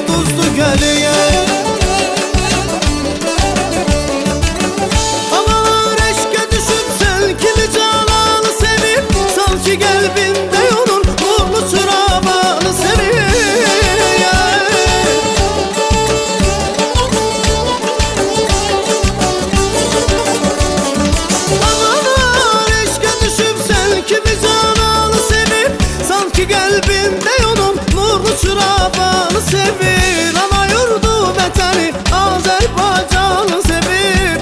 duzlu gelin. Havalar eşke düşüp sen kimi cananı sevip, sanki kalbinde onun nurlu çırağını sevip. Havalar eşke düşüp sen kimi cananı sevip, sanki kalbinde onun nurlu çırağını sevip. Ana yurdu vətəni Azərbaycanı sevip.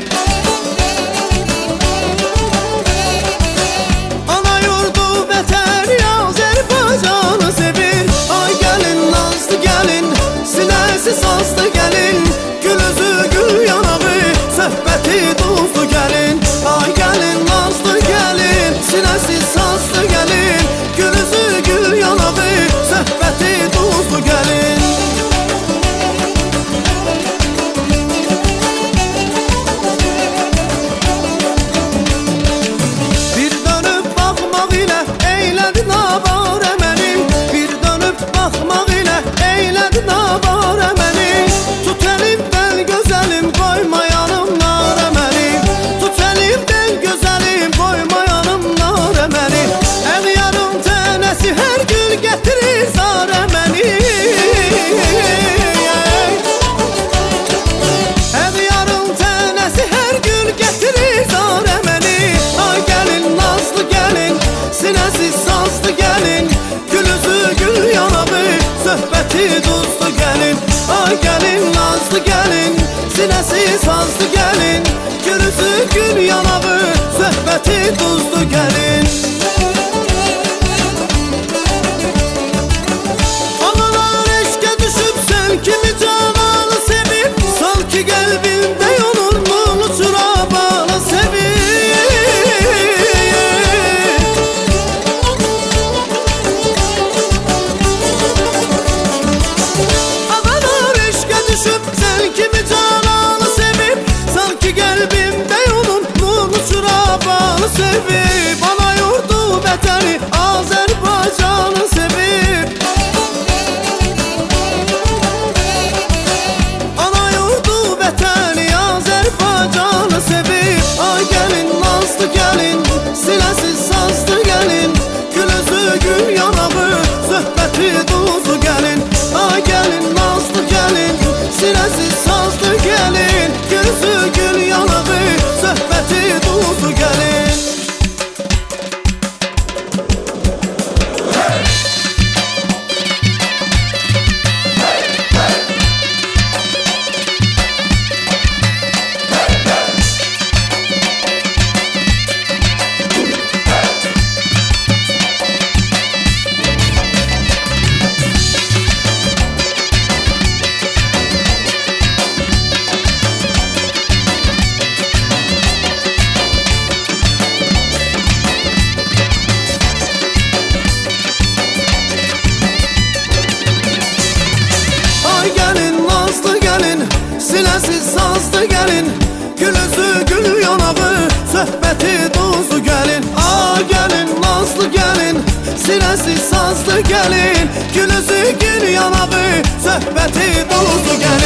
Ana yurdu vətəni Azərbaycanı sevir. Ay gəlin nazlı gəlin, sinəsi sazlı gəlin, gül üzü gül yanağı, söhbəti duzlu gəlin. Ay gəlin nazlı gəlin, sinəsi sazlı gəlin, gül üzü gül yanağı, söhbəti duzlu gəlin. Bir dönüp bakmaq ilə eylədin avara məni, bir dönüp bakmaq ilə eylədin avara məni. Tut əlimdən gözəlim, qoyma yanımlara məni, tut əlimdən gözəlim, qoyma yanımlara məni. Əğyarın tənəsi hər gün gətirir zara məni. Əğyarın tənəsi hər gün gətirir zara məni. Ay gəlin nazlı gəlin, sinəsi sazlı gəlin, gül üzü gül yanağı, söhbəti duzlu gəlin. Ay gəlin nazlı gəlin, sinəsi sazlı gəlin, gül üzü gül yanağı, söhbəti duzlu gəlin. Havalar eşke düşüp sen kimi cananı sevip, sanki kalbinde onun nurlu çırağını sevip. Havalar eşke düşüp sen kimi cananı sevip, sanki kalbinde onun nurlu çırağını sevip. Ana yurdu vətəni Azərbaycanı sevip. Ana yurdu vətəni Azərbaycanı sevip. Ay gəlin nazlı gəlin, sinəsi sazlı gəlin, gül üzü gül yanağı, söhbəti duzlu gəlin. Ay gəlin nazlı gəlin, sinəsi sazlı gəlin, gül üzü gül yanağı, söhbəti duzlu gəlin. Ay gəlin nazlı gəlin, sinəsi sazlı gəlin, gül üzü gül yanağı, söhbəti duzlu gəlin. Ay gəlin nazlı gəlin, sinəsi sazlı gəlin, gül üzü gül yanağı, söhbəti duzlu gəlin.